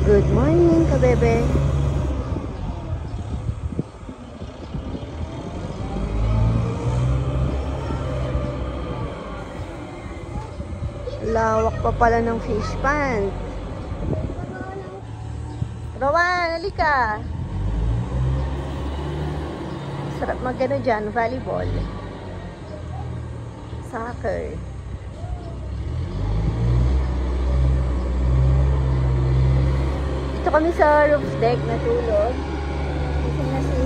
Good morning, kabebe. Lawak pa pala ng fish pond. Rowan, halika. Sarap magano dyan, volleyball. Soccer. Dito kami sa roof deck natulog.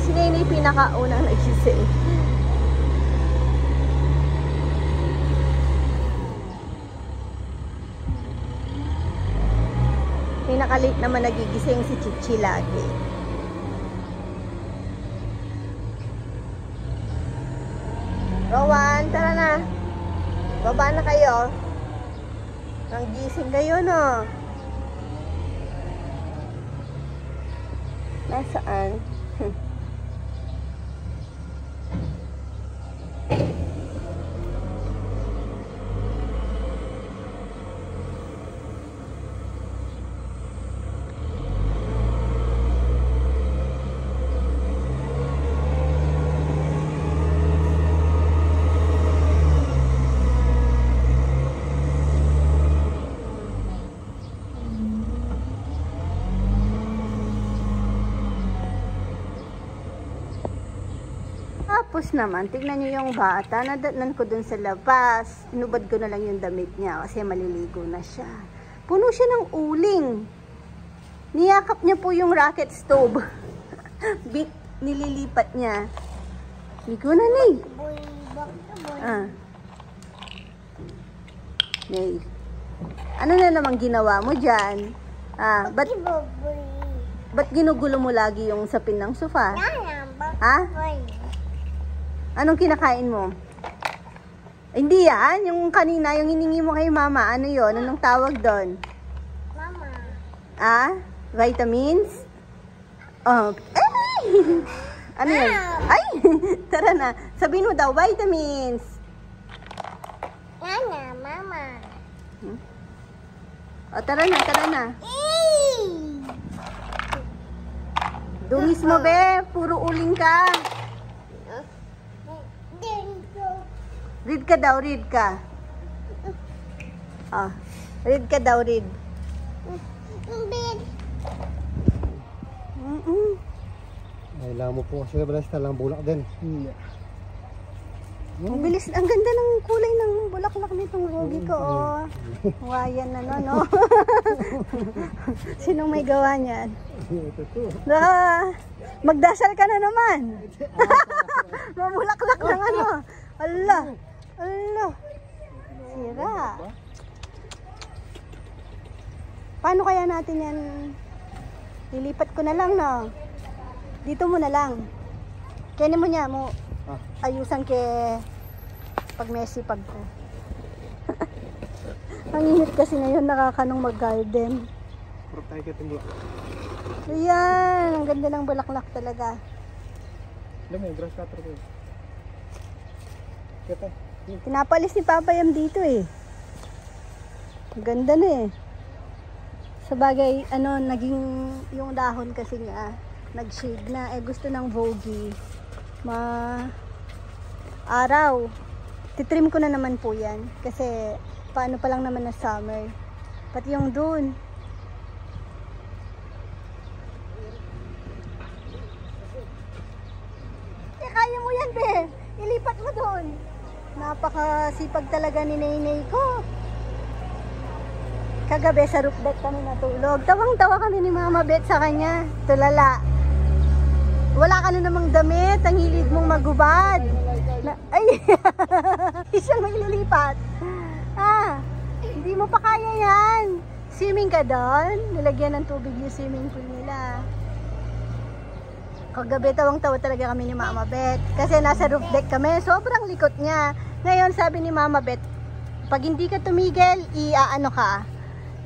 Si Nene pinakaunang nagising. Pinaka-late naman nagigising si Chichi lagi. Rowan, tara na. Baba na kayo. Nang gising kayo, no? Nasaan? Tapos naman, tignan nyo yung bata. Nadatnan ko dun sa labas. Inubad ko na lang yung damit niya kasi maliligo na siya. Puno siya ng uling. Niyakap niya po yung rocket stove. Nililipat niya. Ligo na, Nay. Nay. Ano na namang ginawa mo dyan? Ba't ginugulo mo lagi yung sapin ng sofa? Ha? Anong kinakain mo? Hindi yan. Yung kanina, yung hiningi mo kay mama. Ano yon? Anong tawag doon? Mama. Vitamins? Oh. Ay! Ano yun? Ay! Tara na. Sabihin mo daw, vitamins. Nana, mama. O, tara na, tara na. Dungis mo, be. Puro uling ka. Read ka daw, read ka. Read ka daw, read. Ay, lamo po kasi balasta lang bulak din. Ang bilis, ang ganda ng kulay ng bulaklak nitong Rogi ko, oh. Wayan na, no? Sinong may gawa niyan? Magdasal ka na naman. Mabulaklak ng ano. Allah. Allah. Sira. Paano kaya natin yan? Lilipat ko na lang, no? Dito mo na lang. Kaya mo niya mo ayusan ke pag messy pag ko. Ang init kasi ngayon, nakakanong mag-garden. Puro tayo kitang bulak. Ayan, ang ganda ng bulaklak talaga. Alam mo, grass cutter ko. Kita. Pinapalis ni Papa Yam dito eh. Ang ganda na eh. Sa bagay, ano, naging yung dahon kasi nga, nag-shade na. Eh, gusto ng Vogie. Araw. Titrim ko na naman po yan. Kasi, paano pa lang naman na summer. Pati yung dun. Kaya mo yan, be. Ilipat mo dun. Napakasipag talaga ni Nenay ko. Kagabi sa roof deck kami natulog. Tawang-tawa kami ni Mama Beth sa kanya. Tulala. Wala ka na namang damit. Ang hilig mong magubad. Ay! Isang may lilipat. Hindi mo pa kaya yan. Swimming ka doon. Nilagyan ng tubig yung swimming pool nila. Kagabi tawang-tawa talaga kami ni Mama Beth. Kasi nasa roof deck kami. Sobrang likot niya. Ngayon, sabi ni Mama Bet, pag hindi ka tumigil,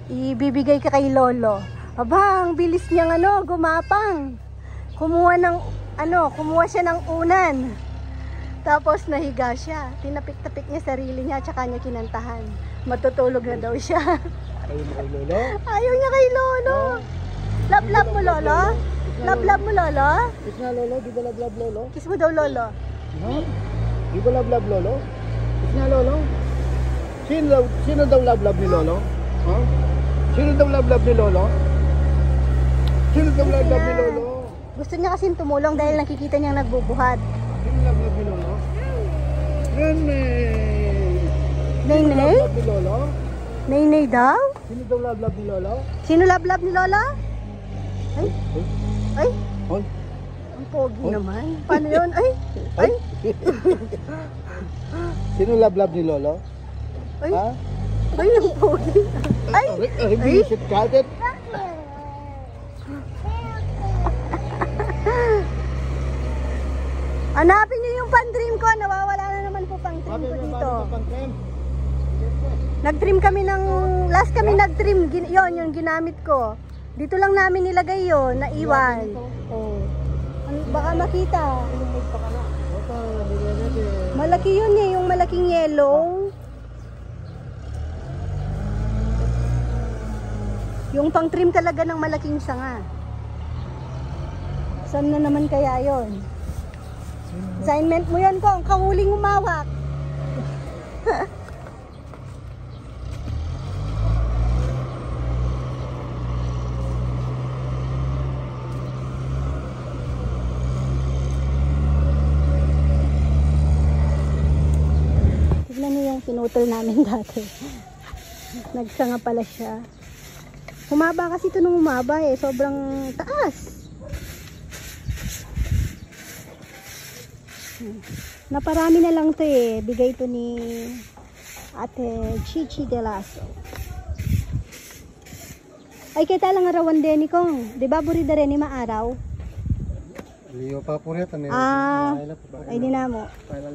ibibigay ka kay Lolo. Aba, ang bilis niyang gumapang. Kumuha siya ng unan. Tapos nahiga siya. Tinapik-tapik niya sarili niya, tsaka niya kinantahan. Matutulog na daw siya. Ayaw mo kay Lolo? Ayaw niya kay Lolo. Love mo, Lolo? Love mo, Lolo? Kiss nga Lolo, di ba love Lolo? Kiss mo daw, Lolo. Ha? Di ba love Lolo? Kiss nga Lolo? Sino daw love ni Lolo? Ha? Sino daw love ni Lolo? Sino daw love ni Lolo? Gusto niya kasing tumulong dahil nakikita niyang nagbubuhat. Sino love ni Lolo? Nay-nay? Love ni Lolo? Nay-nay daw? Sino daw love ni Lolo? Sino love ni Lola? Ay? Ay? Hoy. Ang pogi naman. Paano yun? Ay? Ay? Sino love ni Lolo? Ay? Ha? Ay, ang pogi. Ay? Ay, bisit ka. Hanapin niyo yung pan-trim ko. Nawawala na naman po pang-trim ko dito. Nag-trim kami last kami nag-trim. Yung ginamit ko. Dito lang namin nilagay yon, naiwan. Oh. Baka makita. Malaki yun yung malaking yellow. Yung pang-trim talaga ng malaking sanga. Saan na naman kaya yon? Assignment mo yan ko, ang kahuling umawak. Tignan niyo yung pinutol namin dati. Nagsanga pala siya. Humaba kasi ito nung humaba sobrang taas. Naparami na lang to bigay to ni Ate Chichi de Lasso. Ay kita lang arawan din ni Kong. Di ba burida rin ni maaraw? Liyo pa po rin. Ay di na mo.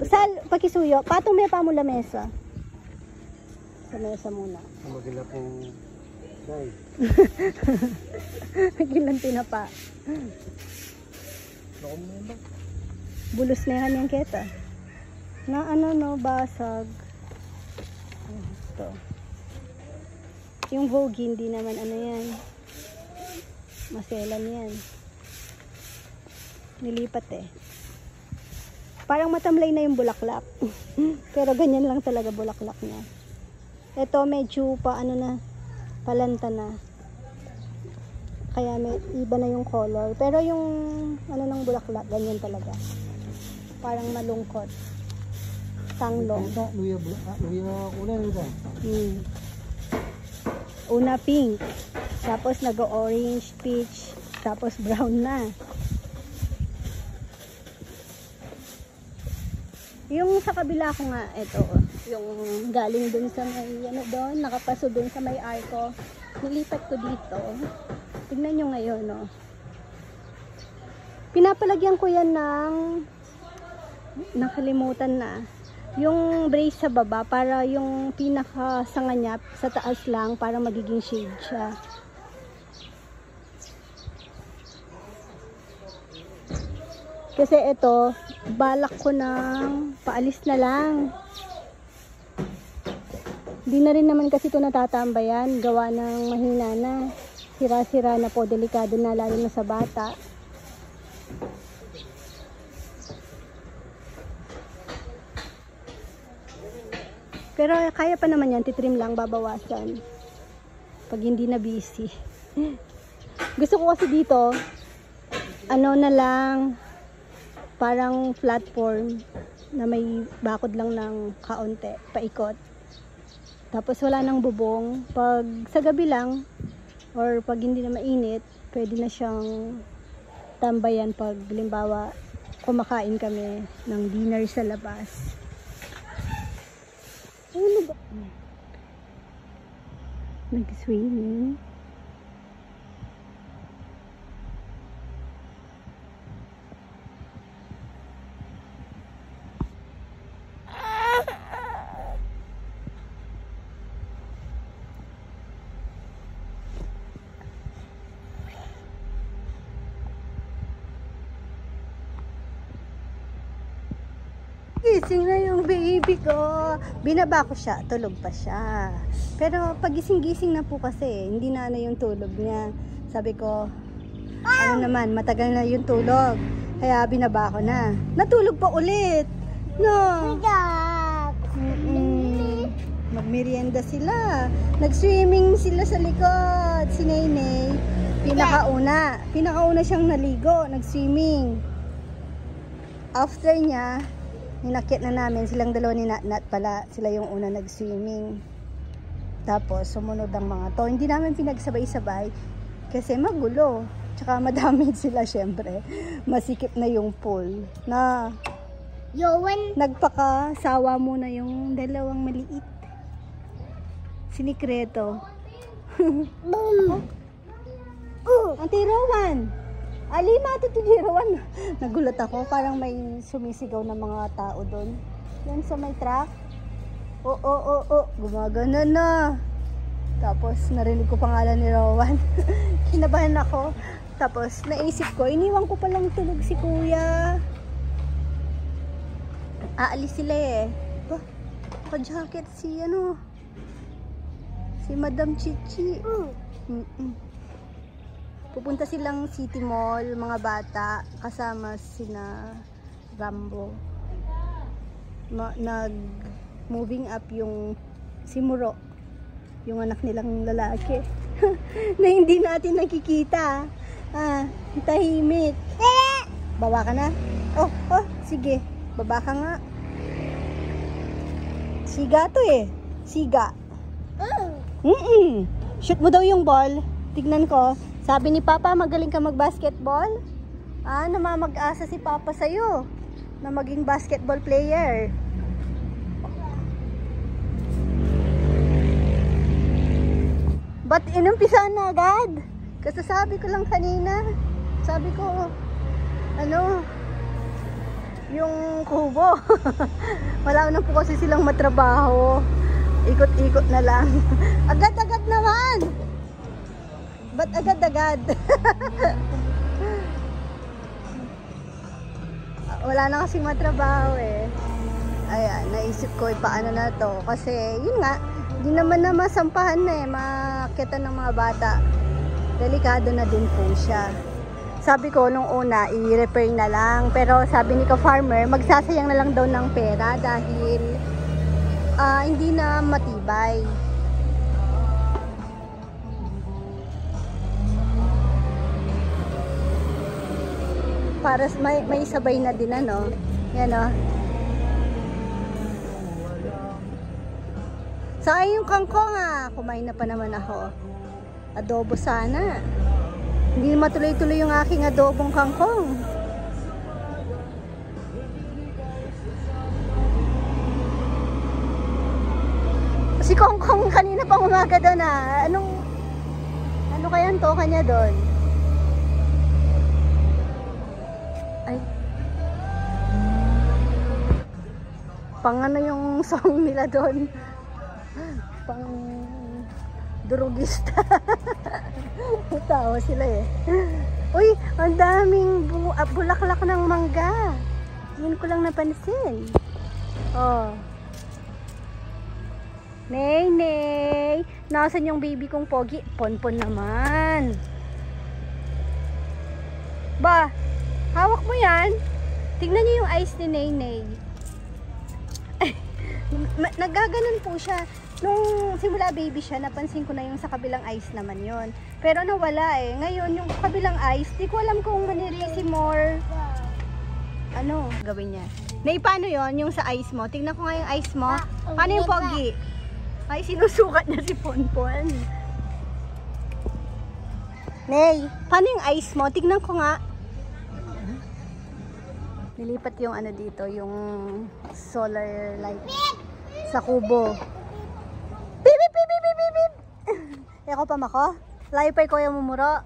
Sal, pakisuyo. Patong may pa mo lamesa. Sa mesa muna. Magila pong guys. Magilang tinapa. Bulos na yan yung keta. Na basag. Ito. Yung Vogue, hindi naman yan. Maselan yan. Nilipat Parang matamlay na yung bulaklak. Pero ganyan lang talaga bulaklak niya. Ito medyo palanta na. Kaya may iba na yung color. Pero yung ng bulaklak, ganyan talaga. Parang malungkot. Tanglong. Luya kulay ba? Una pink. Tapos nag-orange, peach. Tapos brown na. Yung sa kabila ko nga, ito. Yung galing dun sa may, doon, nakapaso dun sa may arko. Nilipat ko dito. Tignan nyo ngayon, Pinapalagyan ko yan ng nakalimutan na yung brace sa baba para yung pinaka sanga niya sa taas lang para magiging shade siya. Kasi ito balak ko ng paalis na lang. Di na rin naman kasi ito natatambayan gawa ng mahina na, sira-sira na po, delikado na lalo na sa bata. Pero kaya pa naman yan, titrim lang, babawasan. Pag hindi na busy. Gusto ko kasi dito, na lang, parang platform na may bakod lang ng kaunti, paikot. Tapos wala nang bubong. Pag sa gabi lang, or pag hindi na mainit, pwede na siyang tambayan pag limbawa kumakain kami ng dinner sa labas. Ano ba? Nag-swimming. Gising na yung baby ko. Binaba ko siya, tulog pa siya. Pero pag gising-gising na po kasi, hindi na yung tulog niya. Sabi ko, ano naman, matagal na yung tulog. Kaya binaba ko na. Natulog pa ulit. No. Magmerienda sila. Nag-swimming sila sa likod. Si Naynay, pinakauna siyang naligo, nag-swimming. After niya, ninakit na namin, silang dalawa ni Nat pala, sila yung una nag-swimming. Tapos, sumunod ang mga to. Hindi namin pinagsabay-sabay kasi magulo. Tsaka madami sila syempre. Masikip na yung pool. Na, nagpakasawa muna yung dalawang maliit. Sinikreto. Auntie Rowan! Alima, Tito Rowan. Nagulat ako, parang may sumisigaw na mga tao doon. Yan sa may truck. Gumagana na. Tapos narinig ko pangalan ni Rowan. Kinabahan ako. Tapos naisip ko, iniwan ko palang tulog si Kuya. Aalis sila eh. Ka-jacket si Madam Chichi. Pupunta silang City Mall, mga bata, kasama sina Rambo. Nag-moving up yung si Muro, yung anak nilang lalaki. Na hindi natin nakikita. Tahimik. Baba ka na? Oh, sige. Baba ka nga. Siga to eh. Siga. Shoot mo daw yung ball. Tignan ko. Sabi ni Papa, magaling ka mag-basketball? Namamag-asa si Papa sa'yo na maging basketball player. Ba't inumpisahan na agad? Kasi sabi ko lang kanina. Sabi ko, yung kubo. Wala na po kasi silang matrabaho. Ikot-ikot na lang. Agad-agad naman! Ba't agad-agad? Wala na kasing matrabaho eh. Ayan, naisip ko paano na to. Kasi yun nga, di naman na masampahan na eh. Makita ng mga bata. Delikado na din po siya. Sabi ko nung una, i-repair na lang. Pero sabi ni ka-farmer, magsasayang na lang daw ng pera dahil hindi na matibay. Para may sabay na din yan Sayang yung kangkong kumain na pa naman ako. Adobo sana. Hindi matuloy-tuloy yung aking adobong kangkong. Si Kongkong kanina pang umaga doon ano kaya to kanya doon? Ay. Pang yung song nila doon? Pang durugista. Tawa sila eh. Uy, ang daming bulaklak ng mangga. Ngayon ko lang napansin. Oh. Naynay, nasan yung baby kong pogi? Ponpon naman. Ba, hawak mo yan. Tignan niyo yung eyes ni Naynay. Naggaganon po siya. Nung simula baby siya, napansin ko na yung sa kabilang eyes naman yon. Pero nawala eh. Ngayon, yung kabilang eyes, di ko alam kung manirisi more. Ano gawin niya? Nay, paano yon yung sa eyes mo? Tignan ko nga yung eyes mo. Paano yung pogi? Ay, sinusukat niya si Ponpon. Nay, paano yung eyes mo? Tignan ko nga. Nilipat yung dito, yung solar light sa kubo. Bip, bip, bip, bip, bip, bip. Eko pa mako? Layo pa Kuya Mumuro.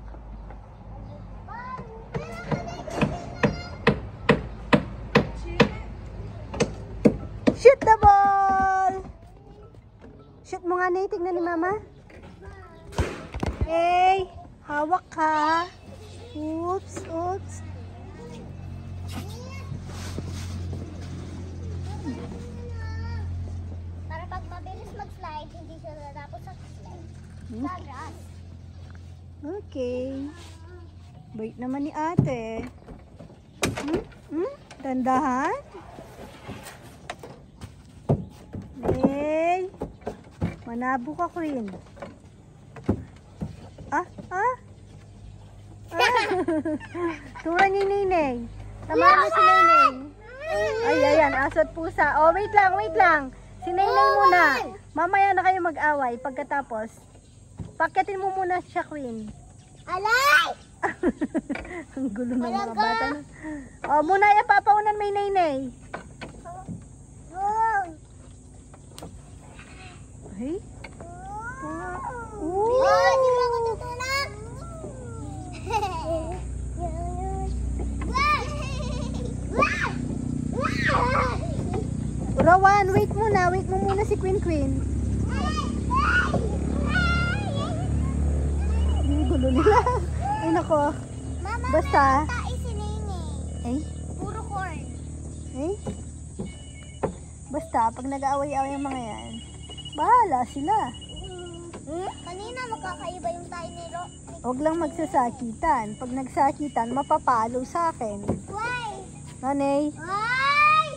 Shoot the ball! Shoot mo nga na, tignan ni Mama. Hey, hawak ka. Oops, oops. Kahit hindi siya natapos sa slide. Sa grass. Okay. Bait naman ni ate. Dandahan. Hey. Manabo ka, Queen. Tura ni Neneng. Tama mo si Neneng. Ay, ayan. Aso at pusa. Oh, wait lang. Si Neneng muna. Mamaya na kayo mag-away. Pagkatapos, pakyatin mo muna siya, Queen. Alay! Ang gulo ng mga bata na. Oh, muna yung papaunan may Neneng. Ay. Di ba ako tutulak? Rowan, wait mo muna si Queen. Ang gulo nila. Ay nako. Mama, Basta. tayo si Nene. Ay, Puro corn. basta pag nag-aaway-aaway ang mga yan, bahala sila. Kanina magkakaiba yung tayo ni Ro. Huwag lang magsasakitan. Pag nagsakitan, mapapalo sa akin. Why? Nanay, Ay!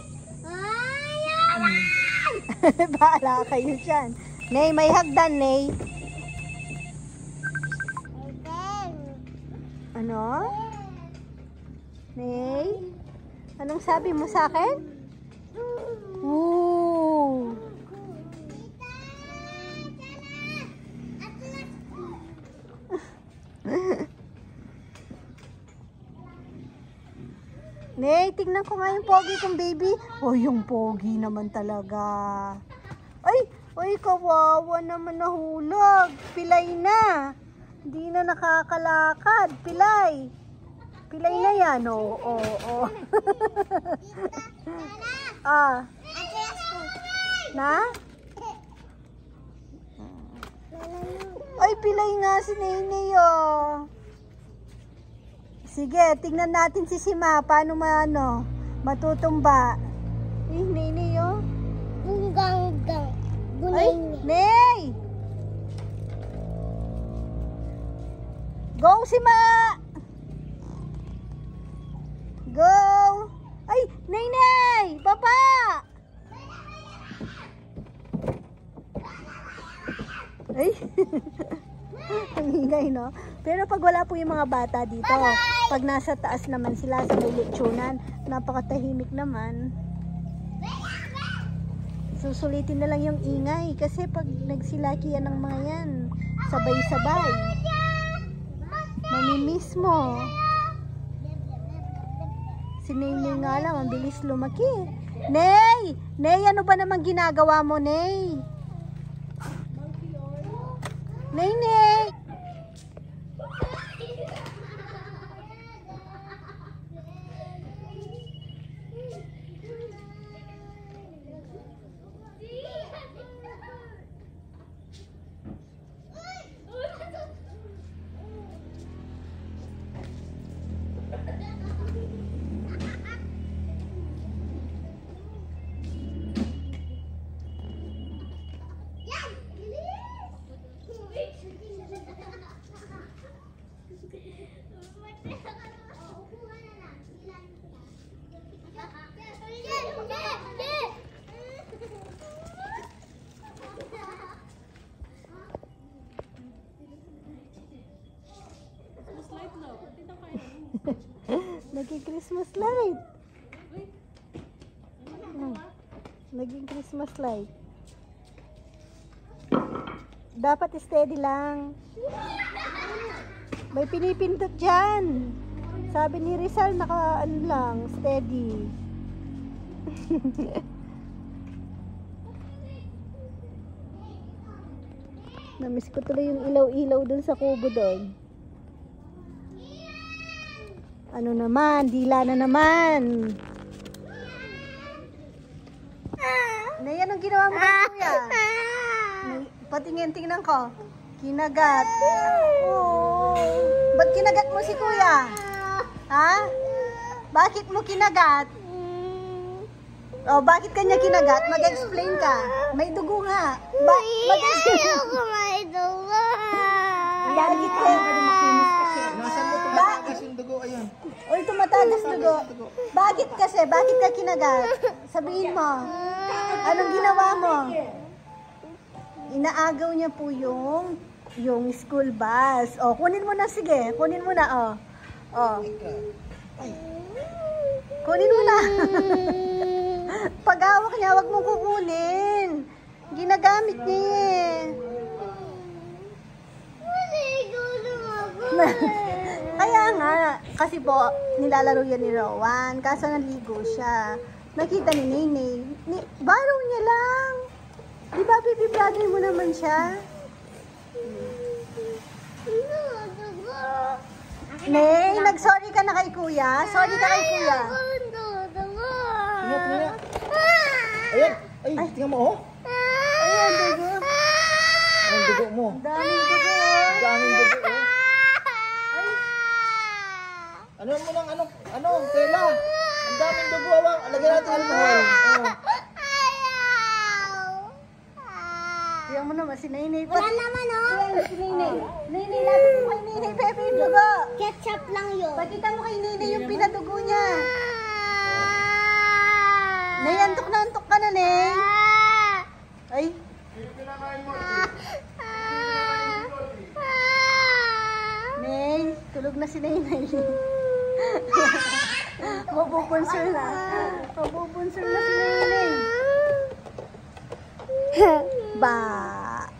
Ay! Yaman! bahala kayo dyan. Nay, may hagdan, Nay. Ano? Nay? Anong sabi mo sa akin? Ooh. Nay, tignan ko nga yung pogi kong baby. Oh, yung pogi naman talaga. Ay, kawawa naman nahulog. Pilay na. Hindi na nakakalakad. Pilay na yan. Oo. Ah. Na? Ay, pilay nga si Nenay, oh. Sige, tingnan natin si Sima. Paano matutumba. Eh, Nenay, oh. Gunggang. Ay, Ney! Go, Sima! Go! Ay, Nenay! Papa! Ay, ang ingay, no? Pero pag wala po yung mga bata dito, pag nasa taas naman sila sa may lechonan, napakatahimik naman. Susulitin na lang yung ingay kasi pag nagsilakihan ng mga yan, sabay-sabay. Mamimiss mo. Si Nenay nga lang, ang bilis lumaki. Ney! Ney, ano ba namang ginagawa mo, Ney? Ney! Naging Christmas light. Naging Christmas light. Dapat steady lang. May pinipindot dyan. Sabi ni Rizal, lang, steady. Namiss ko tuloy yung ilaw-ilaw dun sa kubo doon. Ano naman, dila na naman. Nay, anong ginawa mo kay kuya? Patingin-tingnan ko. Kinagat. Oh. Ba't kinagat mo si kuya? Ha? Bakit mo kinagat? Oh, bakit kanya kinagat? Mag-explain ka. May dugo nga. Ayoko may dugo. Bakit ka? Nasaan mo tumatagas yung dugo? Ayun. Uy, tumatagas dugo. Bakit kasi? Bakit ka kinagat? Sabihin mo. Anong ginawa mo? Inaagaw niya po yung school bus. O, kunin mo na, sige. Kunin mo na, o. O. Kunin mo na. Pag-hawak niya, wag mong kukunin. Ginagamit niya eh. Maligo lang ako. Kaya nga, kasi po, nilalaro yan ni Rowan. Kaso naligo siya. Nakita ni Nene. Baro niya lang. Di ba, baby brother mo naman siya? Dugo. Ney, nag-sorry ka na kay kuya? Sorry ka kay kuya. Dugo. Tingnan, tingnan. Ayan. Ay, tingnan mo, oh. Ayan, dugo. Ang dugo mo. Ang daming dugo. Ang daming dugo, oh. Ano mo lang, tela. Ang daming dugo, awang. Lagyan natin alcohol. Oh. Tingnan mo naman si Nene. Wala naman, oh. Si Nene. Nene, lapit mo kay Nene, baby, yung dugo. Ketchup lang yun. Pakita mo kay Nene yung pinadugo niya. Ney, antok ka na, Ney. Ay. Ney, tulog na si Nene. Mabubunsol na. Mabubunsol na si Nene. Ba,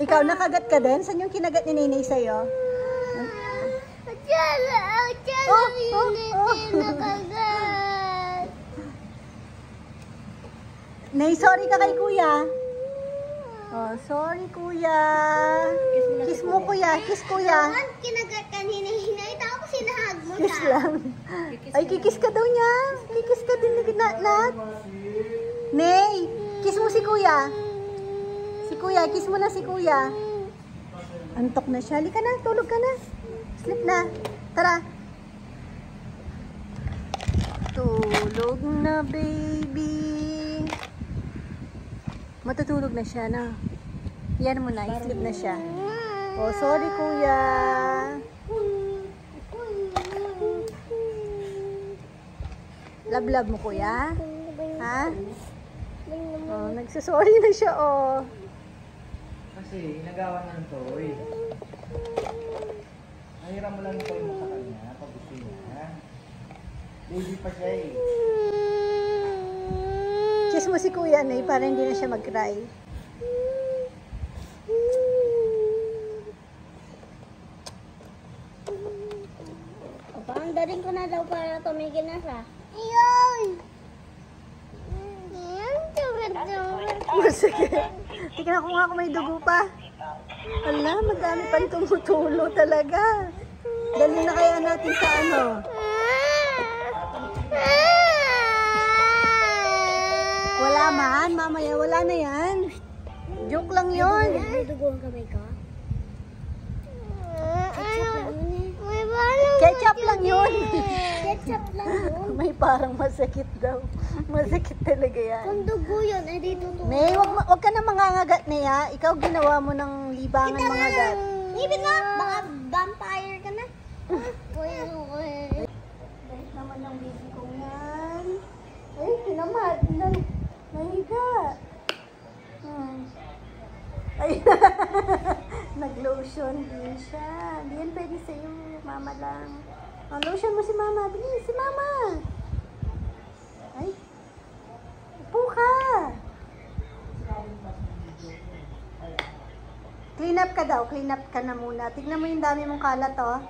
ikaw nakagat ka din? Saan yung kinagat ni Nene sa'yo? Tsala yung nakagat. Ney, sorry ka kay kuya. Oh, sorry kuya. Kiss mo kuya, kiss kuya. Kinagat ka hinahinay, tapos sinahag mo Kiss lang. Ay, kikis ka daw niya. Kikis ka din ni Nat. Ney, kiss mo si kuya. Si kuya, kiss mo na si kuya. Antok na siya. Halika na, tulog ka na. Sleep na. Tara. Tulog na, baby. Matutulog na siya, na. Yan mo na, sleep na siya. Oh, sorry kuya. Love mo kuya? Ha? Oh, nagsasorry na siya, oh. Kasi, inagawan ng toy. Nahiram mo lang yung toy mo sa kanya, pag gusto niya. Baby pa siya eh. Kiss mo si kuya, Nay, para hindi na siya mag-cry. Paandarin ko na daw para tumigil na siya. Ayun! Sige. Tingnan ko nga kung may dugo pa. Ala, madami pang tumutulo talaga. Dali na kaya natin sa ano. Wala man, mamaya wala na yan. Joke lang yon. May dugo ang kamay ko? Ketchup lang yun. Ketchup lang yun. May parang masakit daw. Masakit talaga yan. Kung dugo yun, ay dito to. Nay, wag ka na mangangagat na ya. Ikaw ginawa mo ng libangan mangagat. Ibig na, baka vampire ka na. Bait naman ng baby ko yan. Ay, kinamad. Nahiga. Ay, nag-lotion din siya. Hindi yan pwede sa'yo. Mama lang. Oh, lotion mo si mama. Bilis, si mama. Ay. Upo ka. Clean up ka daw. Clean up ka na muna. Tignan mo yung dami mong kalat, oh.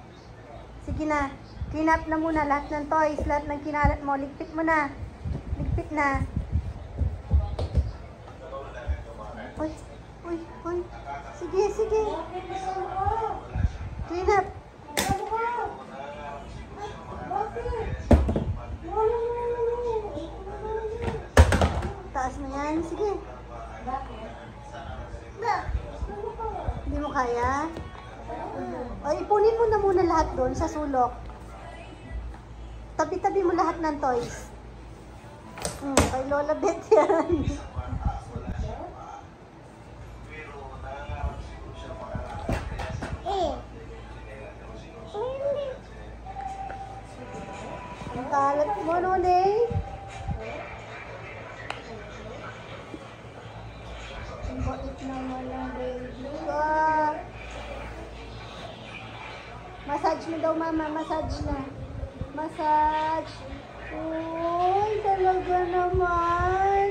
Sige na. Clean up na muna lahat ng toys. Lahat ng kinalat mo. Ligpit mo na. Ligpit na. Uy. Uy. Uy. Sige, sige. Clean up. Taas mo yan. Sige. Hindi mo kaya? O, ipunin mo na muna lahat doon sa sulok. Tabi-tabi mo lahat ng toys. Kay Lola Beth yan. mo, Nay? Ang bait naman ng baby ko. Massage mo daw, Mama. Massage na. Massage. Uy, talaga naman.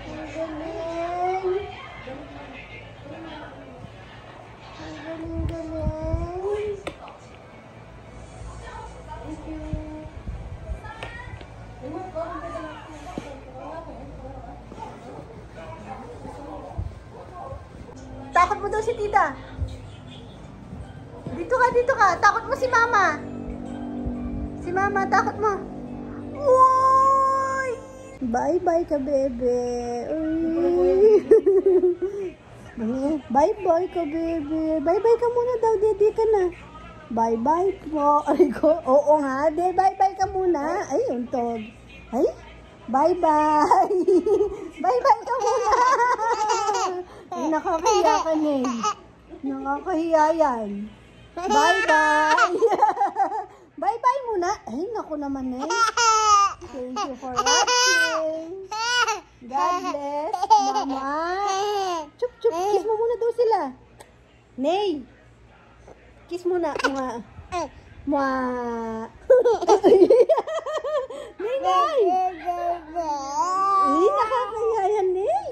Ang galing. Ang galing-galing. Thank you. Takot mo daw si tita. Dito ka, dito ka. Takot mo si mama. Si mama, takot mo. Uy! Bye-bye ka, bebe. Uy. Bye-bye ka, bebe. Bye-bye ka muna daw. Dede ka na. Bye-bye po. Ay ko. Oo nga. Bye-bye ka muna. Ay, untog. Ay, bye-bye. Bye-bye ka muna. Ay, nakakahiya ka, Ney. Nakakahiya yan. Bye-bye. Bye-bye muna. Ay, naku naman, Ney. Thank you for watching. God bless, Mama. Chup-chup. Kiss mo muna daw sila. Ney. Kiss muna. Mwah. Mwah. Ney, Ney. Ay, nakakahiya yan, Ney.